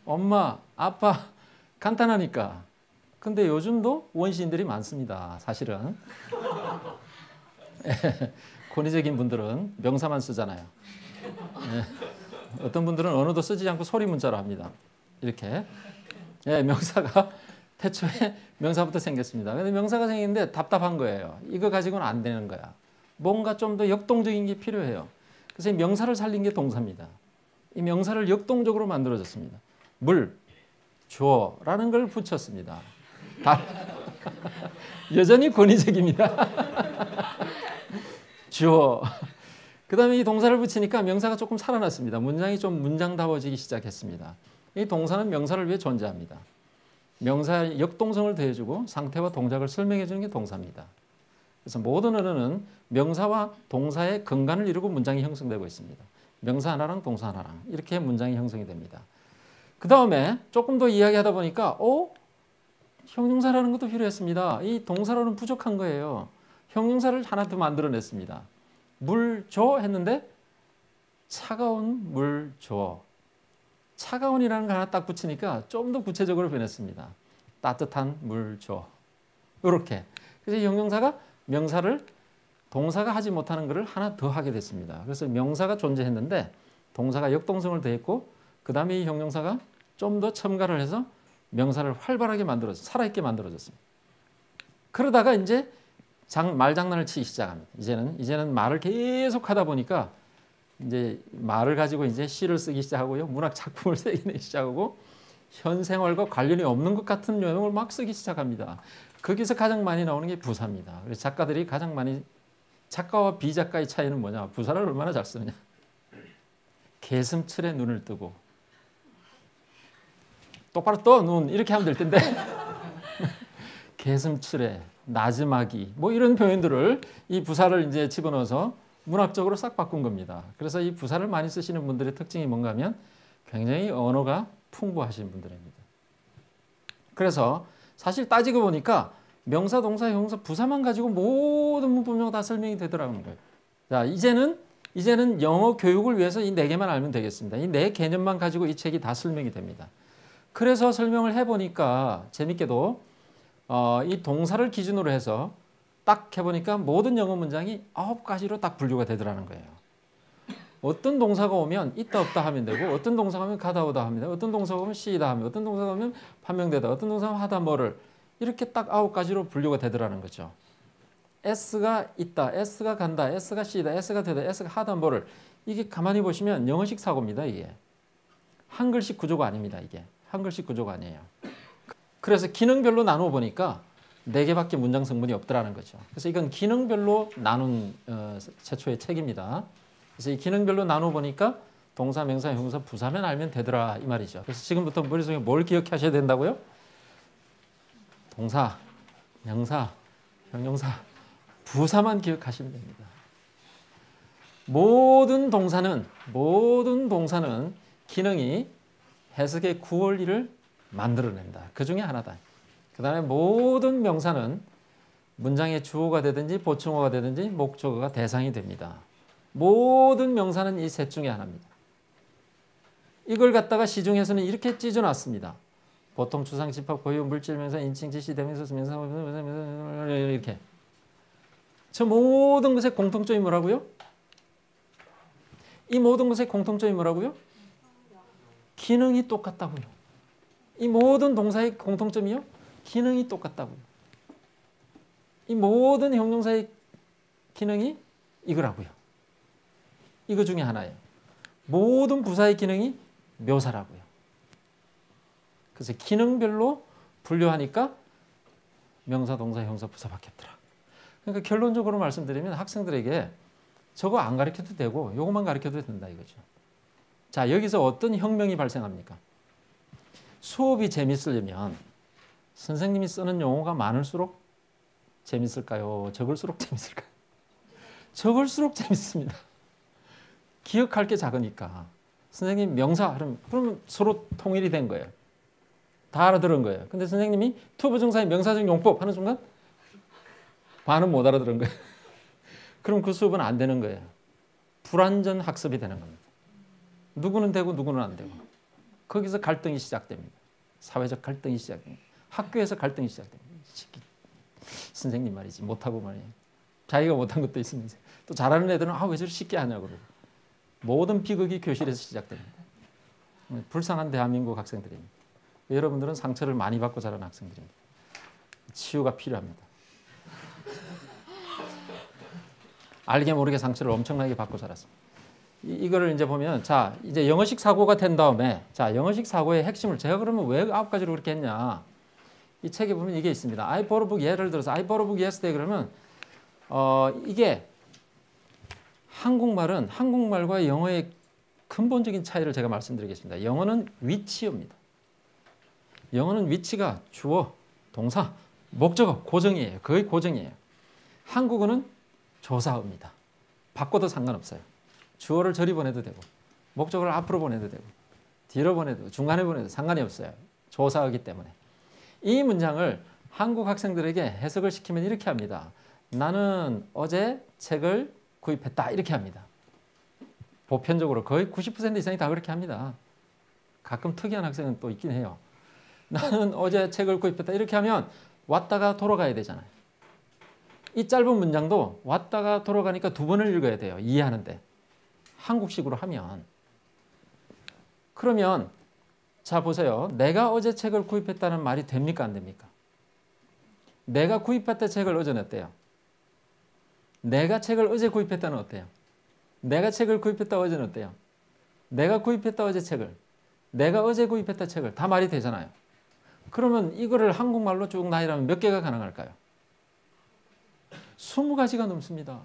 Speaker 1: 엄마, 아빠 간단하니까. 근데 요즘도 원시인들이 많습니다. 사실은 권위적인 분들은 명사만 쓰잖아요. 어떤 분들은 언어도 쓰지 않고 소리 문자로 합니다. 이렇게 명사가 태초에 명사부터 생겼습니다. 근데 명사가 생기는데 답답한 거예요. 이거 가지고는 안 되는 거야. 뭔가 좀 더 역동적인 게 필요해요. 그래서 이 명사를 살린 게 동사입니다. 이 명사를 역동적으로 만들어졌습니다. 물, 주어라는 걸 붙였습니다. 여전히 권위적입니다. 주어. 그 다음에 이 동사를 붙이니까 명사가 조금 살아났습니다. 문장이 좀 문장다워지기 시작했습니다. 이 동사는 명사를 위해 존재합니다. 명사의 역동성을 더해주고 상태와 동작을 설명해 주는 게 동사입니다. 그래서 모든 언어는 명사와 동사의 근간을 이루고 문장이 형성되고 있습니다. 명사 하나랑 동사 하나랑 이렇게 문장이 형성이 됩니다. 그 다음에 조금 더 이야기하다 보니까 형용사라는 것도 필요했습니다. 이 동사로는 부족한 거예요. 형용사를 하나 더 만들어냈습니다. 물 줘 했는데 차가운 물 줘. 차가운이라는 거 하나 딱 붙이니까 좀 더 구체적으로 변했습니다. 따뜻한 물 줘. 이렇게. 그래서 형용사가 명사를 동사가 하지 못하는 것을 하나 더 하게 됐습니다. 그래서 명사가 존재했는데 동사가 역동성을 더했고 그 다음에 이 형용사가 좀 더 첨가를 해서 명사를 활발하게 만들어서 살아있게 만들어졌습니다. 그러다가 이제 말장난을 치기 시작합니다. 이제는 말을 계속 하다 보니까 이제 말을 가지고 이제 시를 쓰기 시작하고요. 문학 작품을 쓰기 시작하고 현 생활과 관련이 없는 것 같은 내용을 막 쓰기 시작합니다. 거기서 가장 많이 나오는 게 부사입니다. 그래서 작가들이 가장 많이 작가와 비작가의 차이는 뭐냐? 부사를 얼마나 잘 쓰느냐. 개슴츠레 눈을 뜨고 똑바로 떠 눈 이렇게 하면 될 텐데 개슴츠레 나지막이 뭐 이런 표현들을 이 부사를 이제 집어넣어서 문학적으로 싹 바꾼 겁니다. 그래서 이 부사를 많이 쓰시는 분들의 특징이 뭔가 하면 굉장히 언어가 풍부하신 분들입니다. 그래서 사실 따지고 보니까 명사, 동사, 형용사, 부사만 가지고 모든 문법용어가 다 설명이 되더라는 거예요. 자, 이제는 영어 교육을 위해서 이 4개만 알면 되겠습니다. 이 4 개념만 가지고 이 책이 다 설명이 됩니다. 그래서 설명을 해보니까 재밌게도 이 동사를 기준으로 해서 딱 해보니까 모든 영어 문장이 9가지로 딱 분류가 되더라는 거예요. 어떤 동사가 오면 있다 없다 하면 되고 어떤 동사가 오면 가다 오다 합니다. 어떤 동사가 오면 시이다 하면 어떤 동사가 오면 판명되다 어떤 동사가 오면 하다 뭐를 이렇게 딱 9가지로 분류가 되더라는 거죠. S가 있다, S가 간다, S가 시이다, S가 되다, S가 하다 뭐를 이게 가만히 보시면 영어식 사고입니다. 이게 한글식 구조가 아닙니다. 이게 한글식 구조가 아니에요. 그래서 기능별로 나누어 보니까 4개밖에 문장 성분이 없더라는 거죠. 그래서 이건 기능별로 나눈 최초의 책입니다. 그래서 이 기능별로 나누어 보니까 동사, 명사, 형용사, 부사만 알면 되더라 이 말이죠. 그래서 지금부터 머릿속에 뭘 기억하셔야 된다고요? 동사, 명사, 형용사, 부사만 기억하시면 됩니다. 모든 동사는 기능이 해석의 구원리를 만들어낸다. 그 중에 하나다. 그 다음에 모든 명사는 문장의 주어가 되든지 보충어가 되든지 목적어가 대상이 됩니다. 모든 명사는 이 셋 중에 하나입니다. 이걸 갖다가 시중에서는 이렇게 찢어놨습니다. 보통 추상, 집합, 고유, 물질, 명사, 인칭, 지시, 대명사, 명사 이렇게. 저 모든 것의 공통점이 뭐라고요? 이 모든 것의 공통점이 뭐라고요? 기능이 똑같다고요. 이 모든 동사의 공통점이요? 기능이 똑같다고요. 이 모든 형용사의 기능이 이거라고요. 이거 중에 하나예요. 모든 부사의 기능이 묘사라고요. 그래서 기능별로 분류하니까 명사, 동사, 형사, 부사밖에 없더라. 그러니까 결론적으로 말씀드리면 학생들에게 저거 안 가르쳐도 되고 요것만 가르쳐도 된다 이거죠. 자, 여기서 어떤 혁명이 발생합니까? 수업이 재밌으려면 선생님이 쓰는 용어가 많을수록 재밌을까요? 적을수록 재밌을까요? 적을수록 재밌습니다. 기억할 게 작으니까. 선생님 명사 그러면 서로 통일이 된 거예요. 다 알아들은 거예요. 근데 선생님이 투부정사의 명사적 용법 하는 순간 반은 못 알아들은 거예요. 그럼 그 수업은 안 되는 거예요. 불완전 학습이 되는 겁니다. 누구는 되고 누구는 안 되고. 거기서 갈등이 시작됩니다. 사회적 갈등이 시작됩니다. 학교에서 갈등이 시작됩니다. 선생님 말이지 못하고 말이에요. 자기가 못한 것도 있으면 또 잘하는 애들은 왜 저렇게 쉽게 하냐고 그러고. 모든 비극이 교실에서 시작됩니다. 불쌍한 대한민국 학생들입니다. 여러분들은 상처를 많이 받고 자란 학생들입니다. 치유가 필요합니다. 알게 모르게 상처를 엄청나게 받고 자랐습니다. 이거를 이제 보면 자 이제 영어식 사고가 된 다음에 자 영어식 사고의 핵심을 제가 그러면 왜 9가지로 그렇게 했냐 이 책에 보면 이게 있습니다. I bought a book 예를 들어서 I bought a book yesterday 그러면 이게 한국말은 한국말과 영어의 근본적인 차이를 제가 말씀드리겠습니다. 영어는 위치어입니다. 영어는 위치가 주어, 동사, 목적어, 고정이에요. 거의 고정이에요. 한국어는 조사어입니다. 바꿔도 상관없어요. 주어를 저리 보내도 되고 목적어를 앞으로 보내도 되고 뒤로 보내도 되고 중간에 보내도 상관이 없어요. 조사어이기 때문에. 이 문장을 한국 학생들에게 해석을 시키면 이렇게 합니다. 나는 어제 책을 구입했다. 이렇게 합니다. 보편적으로 거의 90% 이상이 다 그렇게 합니다. 가끔 특이한 학생은 또 있긴 해요. 나는 어제 책을 구입했다. 이렇게 하면 왔다가 돌아가야 되잖아요. 이 짧은 문장도 왔다가 돌아가니까 2번을 읽어야 돼요. 이해하는데. 한국식으로 하면. 그러면 자 보세요. 내가 어제 책을 구입했다는 말이 됩니까? 안 됩니까? 내가 구입했다 책을 어제는 어때요? 내가 책을 어제 구입했다는 어때요? 내가 책을 구입했다 어제는 어때요? 내가 구입했다 어제 책을 내가 어제 구입했다 책을 다 말이 되잖아요. 그러면 이거를 한국말로 쭉 나열하면 몇 개가 가능할까요? 20가지가 넘습니다.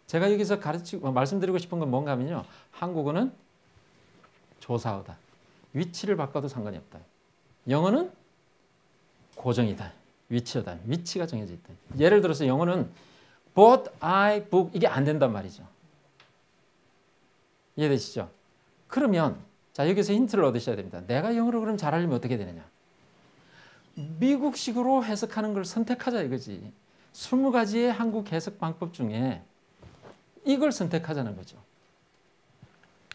Speaker 1: 제가 여기서 말씀드리고 싶은 건 뭔가 하면요. 한국어는 조사어다. 위치를 바꿔도 상관이 없다. 영어는 고정이다. 위치어다. 위치가 정해져 있다. 예를 들어서 영어는 bought, I, book 이게 안 된단 말이죠. 이해되시죠? 그러면 자 여기서 힌트를 얻으셔야 됩니다. 내가 영어를 그럼 잘하려면 어떻게 되느냐? 미국식으로 해석하는 걸 선택하자 이거지. 20가지의 한국 해석 방법 중에 이걸 선택하자는 거죠.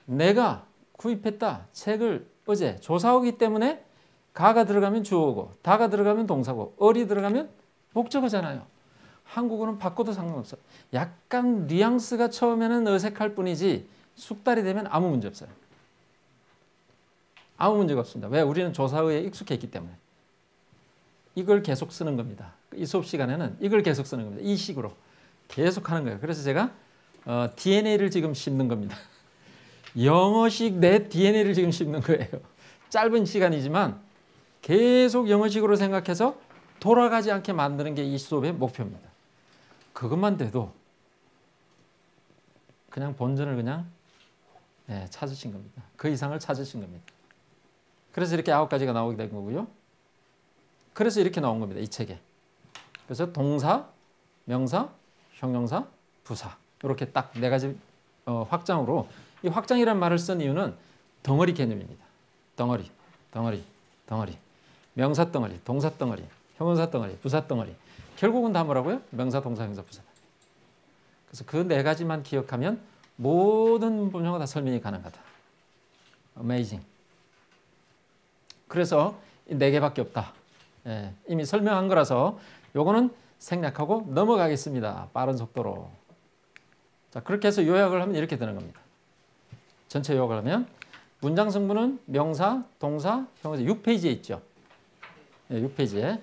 Speaker 1: 내가 구입했다 책을 어제 조사어이기 때문에 가가 들어가면 주어고 다가 들어가면 동사고 어리 들어가면 목적어잖아요. 한국어는 바꿔도 상관없어요. 약간 뉘앙스가 처음에는 어색할 뿐이지 숙달이 되면 아무 문제 없어요. 아무 문제가 없습니다. 왜? 우리는 조사어에 익숙해 있기 때문에. 이걸 계속 쓰는 겁니다. 이 수업 시간에는 이걸 계속 쓰는 겁니다. 이 식으로 계속 하는 거예요. 그래서 제가 DNA를 지금 씹는 겁니다. 영어식 내 DNA를 지금 씹는 거예요. 짧은 시간이지만 계속 영어식으로 생각해서 돌아가지 않게 만드는 게 이 수업의 목표입니다. 그것만 돼도 그냥 본전을 그냥 찾으신 겁니다. 그 이상을 찾으신 겁니다. 그래서 이렇게 9가지가 나오게 된 거고요. 그래서 이렇게 나온 겁니다. 이 책에. 그래서 동사, 명사, 형용사, 부사 이렇게 딱 4가지 확장으로 이 확장이라는 말을 쓴 이유는 덩어리 개념입니다. 덩어리, 덩어리, 덩어리. 명사 덩어리, 동사 덩어리, 형용사 덩어리, 부사 덩어리. 결국은 다 뭐라고요? 명사, 동사, 형용사, 부사다. 그래서 그 4가지만 기억하면 모든 분야가 다 설명이 가능하다. Amazing. 그래서 4개밖에 없다. 예, 이미 설명한 거라서 요거는 생략하고 넘어가겠습니다. 빠른 속도로. 자, 그렇게 해서 요약을 하면 이렇게 되는 겁니다. 전체 요약을 하면 문장 성분은 명사, 동사, 형용사 6페이지에 있죠. 예, 6페이지에.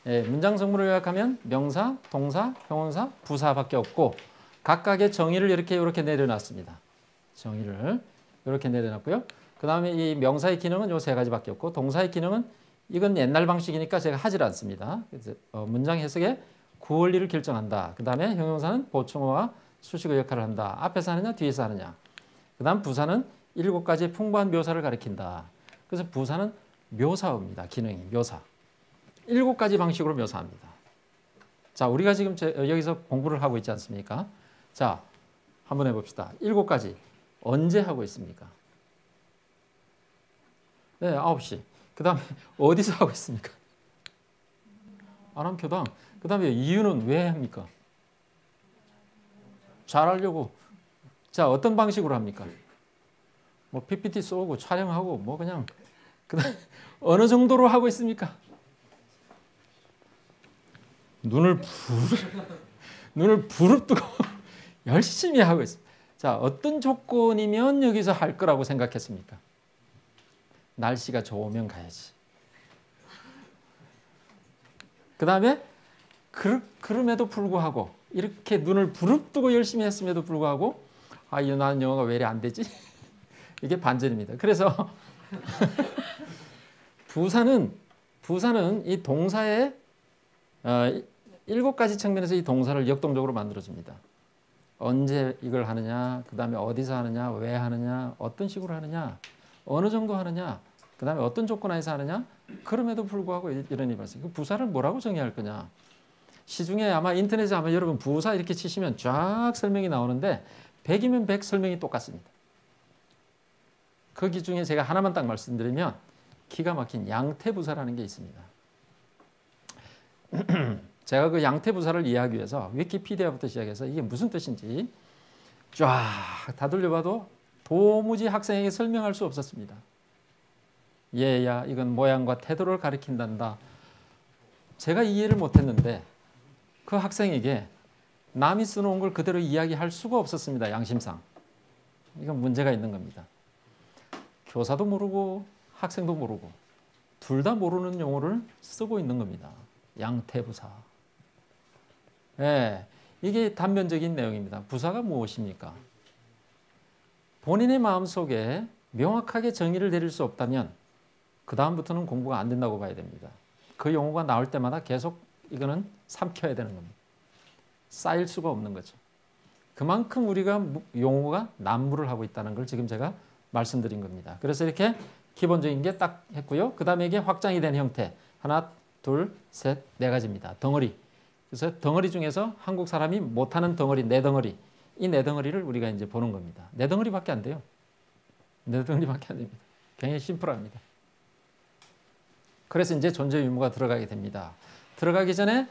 Speaker 1: 예, 문장 성분을 요약하면 명사, 동사, 형용사, 부사밖에 없고 각각의 정의를 이렇게 내려놨습니다. 정의를 이렇게 내려놨고요. 그 다음에 이 명사의 기능은 요 3가지밖에 없고 동사의 기능은 이건 옛날 방식이니까 제가 하질 않습니다. 그래서 문장 해석의 구원리를 결정한다. 그 다음에 형용사는 보충어와 수식어 역할을 한다. 앞에서 하느냐 뒤에서 하느냐. 그 다음 부사는 7가지의 풍부한 묘사를 가리킨다. 그래서 부사는 묘사어입니다. 기능이 묘사. 7가지 방식으로 묘사합니다. 자, 우리가 지금 여기서 공부를 하고 있지 않습니까? 자, 한번 해봅시다. 7가지. 언제 하고 있습니까? 네, 9시. 그 다음에 어디서 하고 있습니까? 아람교당. 그 다음에 이유는 왜 합니까? 잘하려고. 자, 어떤 방식으로 합니까? 뭐 PPT 쏘고 촬영하고 뭐 그냥 그다음 어느 정도로 하고 있습니까? 눈을 부릅뜨고 열심히 하고 있습니다. 자, 어떤 조건이면 여기서 할 거라고 생각했습니까? 날씨가 좋으면 가야지. 그 다음에 그럼에도 불구하고 이렇게 눈을 부릅뜨고 열심히 했음에도 불구하고 나는 영어가 왜 이래 안 되지? 이게 반전입니다. 그래서 부사는 이 동사의 7가지 측면에서 이 동사를 역동적으로 만들어줍니다. 언제 이걸 하느냐, 그 다음에 어디서 하느냐, 왜 하느냐, 어떤 식으로 하느냐, 어느 정도 하느냐, 그 다음에 어떤 조건 하에서 하느냐. 그럼에도 불구하고 이런 일이 발생. 부사를 뭐라고 정의할 거냐. 시중에 아마 인터넷에 아마 여러분 부사 이렇게 치시면 쫙 설명이 나오는데 100이면 100 설명이 똑같습니다. 거기 중에 제가 하나만 딱 말씀드리면 기가 막힌 양태부사라는 게 있습니다. 제가 그 양태부사를 이해하기 위해서 위키피디아부터 시작해서 이게 무슨 뜻인지 쫙 다 돌려봐도 도무지 학생에게 설명할 수 없었습니다. 얘야 이건 모양과 태도를 가리킨단다. 제가 이해를 못했는데 그 학생에게 남이 써놓은 걸 그대로 이야기할 수가 없었습니다. 양심상. 이건 문제가 있는 겁니다. 교사도 모르고 학생도 모르고 둘 다 모르는 용어를 쓰고 있는 겁니다. 양태부사. 예, 이게 단면적인 내용입니다. 부사가 무엇입니까? 본인의 마음속에 명확하게 정의를 내릴 수 없다면 그 다음부터는 공부가 안 된다고 봐야 됩니다. 그 용어가 나올 때마다 계속 이거는 삼켜야 되는 겁니다. 쌓일 수가 없는 거죠. 그만큼 우리가 용어가 난무를 하고 있다는 걸 지금 제가 말씀드린 겁니다. 그래서 이렇게 기본적인 게 딱 했고요. 그 다음에 이게 확장이 된 형태. 하나, 둘, 셋, 4가지입니다. 덩어리. 그래서 덩어리 중에서 한국 사람이 못하는 덩어리, 4덩어리. 이 4덩어리를 우리가 이제 보는 겁니다. 4덩어리밖에 안 돼요. 4덩어리밖에 안 됩니다. 굉장히 심플합니다. 그래서 이제 존재 유무가 들어가게 됩니다. 들어가기 전에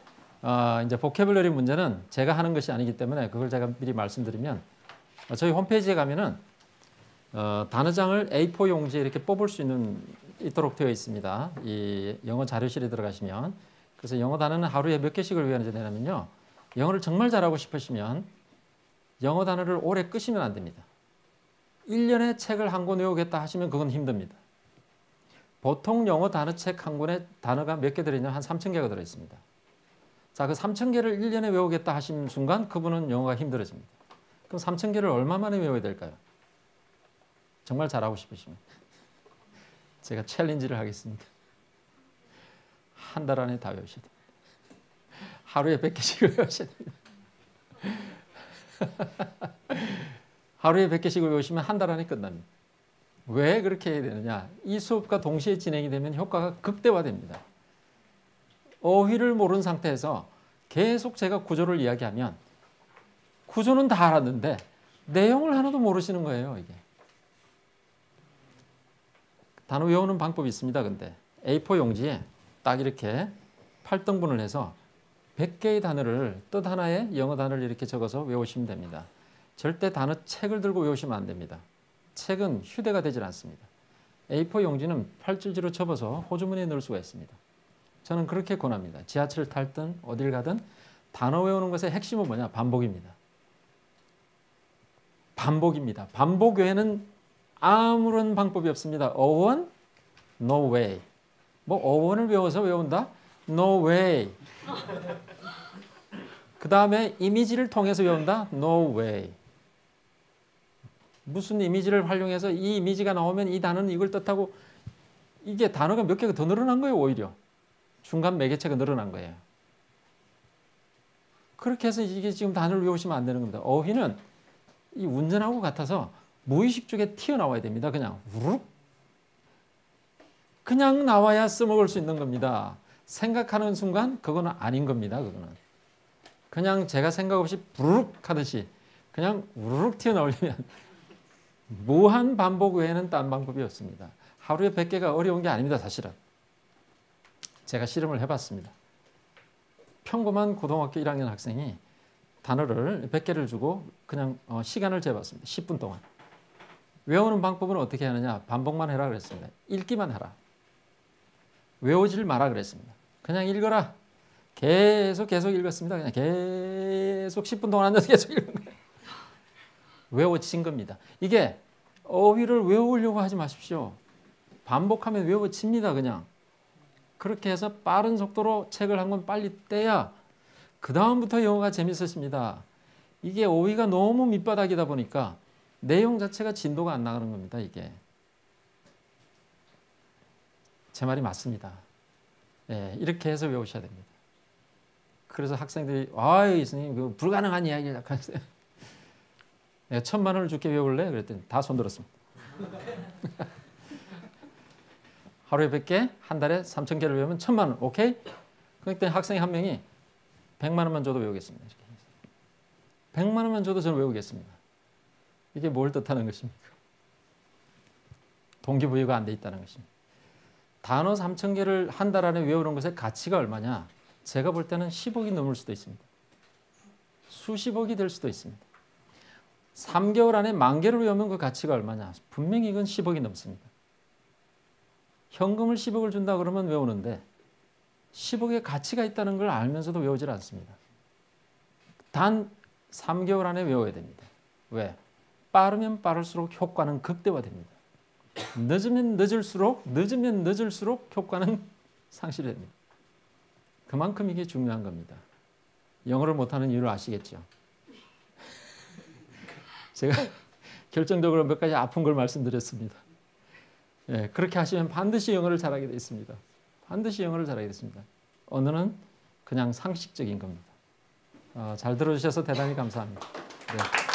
Speaker 1: 이제 보캐블러리 문제는 제가 하는 것이 아니기 때문에 그걸 제가 미리 말씀드리면 저희 홈페이지에 가면은 단어장을 A4 용지에 이렇게 뽑을 수 있도록 되어 있습니다. 이 영어 자료실에 들어가시면 그래서 영어 단어는 하루에 몇 개씩을 외워야 되냐면요. 영어를 정말 잘하고 싶으시면 영어 단어를 오래 끄시면 안 됩니다. 1년에 책을 한 권 외우겠다 하시면 그건 힘듭니다. 보통 영어 단어책 한 권에 단어가 몇 개 들어있냐면 한 3,000개가 들어있습니다. 자, 그 3,000개를 1년에 외우겠다 하시는 순간 그분은 영어가 힘들어집니다. 그럼 3,000개를 얼마 만에 외워야 될까요? 정말 잘하고 싶으시면 제가 챌린지를 하겠습니다. 한 달 안에 다 외우셔야 됩니다. 하루에 100개씩을 외우셔야 됩니다. 하루에 100개씩을 외우시면 한 달 안에 끝납니다. 왜 그렇게 해야 되느냐? 이 수업과 동시에 진행이 되면 효과가 극대화됩니다. 어휘를 모르는 상태에서 계속 제가 구조를 이야기하면 구조는 다 알았는데 내용을 하나도 모르시는 거예요. 이게. 단어 외우는 방법이 있습니다. 근데 A4 용지에 딱 이렇게 8등분을 해서 100개의 단어를 뜻 하나에 영어 단어를 이렇게 적어서 외우시면 됩니다. 절대 단어 책을 들고 외우시면 안 됩니다. 책은 휴대가 되질 않습니다. A4 용지는 팔질지로 접어서 호주머니에 넣을 수가 있습니다. 저는 그렇게 권합니다. 지하철을 탈든 어딜 가든 단어 외우는 것의 핵심은 뭐냐? 반복입니다. 반복입니다. 반복 외에는 아무런 방법이 없습니다. 어원? No way. 뭐 어원을 외워서 외운다? No way. 그 다음에 이미지를 통해서 외운다? No way. 무슨 이미지를 활용해서 이 이미지가 나오면 이 단어는 이걸 뜻하고 이게 단어가 몇 개가 더 늘어난 거예요. 오히려. 중간 매개체가 늘어난 거예요. 그렇게 해서 이게 지금 단어를 외우시면 안 되는 겁니다. 어휘는 이 운전하고 같아서 무의식 쪽에 튀어나와야 됩니다. 그냥 우르륵. 그냥 나와야 써먹을 수 있는 겁니다. 생각하는 순간 그거는 아닌 겁니다. 그거는. 그냥 제가 생각 없이 부르륵 하듯이 그냥 우르륵 튀어나오려면 무한 반복 외에는 딴 방법이 없습니다. 하루에 100개가 어려운 게 아닙니다. 사실은. 제가 실험을 해봤습니다. 평범한 고등학교 1학년 학생이 단어를 100개를 주고 그냥 시간을 재봤습니다. 10분 동안. 외우는 방법은 어떻게 하느냐. 반복만 해라 그랬습니다. 읽기만 하라. 외우질 마라 그랬습니다. 그냥 읽어라. 계속 읽었습니다. 그냥 계속 10분 동안 앉아서 계속 읽은 거예요. 외워진 겁니다. 이게 어휘를 외우려고 하지 마십시오. 반복하면 외워집니다. 그냥. 그렇게 해서 빠른 속도로 책을 한 권 빨리 떼야 그 다음부터 영어가 재밌어집니다. 이게 어휘가 너무 밑바닥이다 보니까 내용 자체가 진도가 안 나가는 겁니다. 이게. 제 말이 맞습니다. 예, 이렇게 해서 외우셔야 됩니다. 그래서 학생들이 아이 선생님 그 불가능한 이야기를 자꾸 하세요. 내가 1000만 원을 줄게 외울래? 그랬더니 다 손들었습니다. 하루에 100개, 한 달에 3000개를 외우면 1000만 원. 오케이? 그랬더니 학생이 한 명이 100만 원만 줘도 외우겠습니다. 이렇게. 100만 원만 줘도 저는 외우겠습니다. 이게 뭘 뜻하는 것입니까? 동기부여가 안 돼 있다는 것입니다. 단어 3000개를 한 달 안에 외우는 것의 가치가 얼마냐? 제가 볼 때는 10억이 넘을 수도 있습니다. 수십억이 될 수도 있습니다. 3개월 안에 10,000개를 외우면 그 가치가 얼마냐? 분명히 이건 10억이 넘습니다. 현금을 10억을 준다 그러면 외우는데 10억의 가치가 있다는 걸 알면서도 외우질 않습니다. 단 3개월 안에 외워야 됩니다. 왜? 빠르면 빠를수록 효과는 극대화됩니다. 늦으면 늦을수록 효과는 상실됩니다. 그만큼 이게 중요한 겁니다. 영어를 못하는 이유를 아시겠죠? 제가 결정적으로 몇 가지 아픈 걸 말씀드렸습니다. 예, 그렇게 하시면 반드시 영어를 잘하게 되어 있습니다. 반드시 영어를 잘하게 됐습니다. 언어는 그냥 상식적인 겁니다. 잘 들어주셔서 대단히 감사합니다. 네.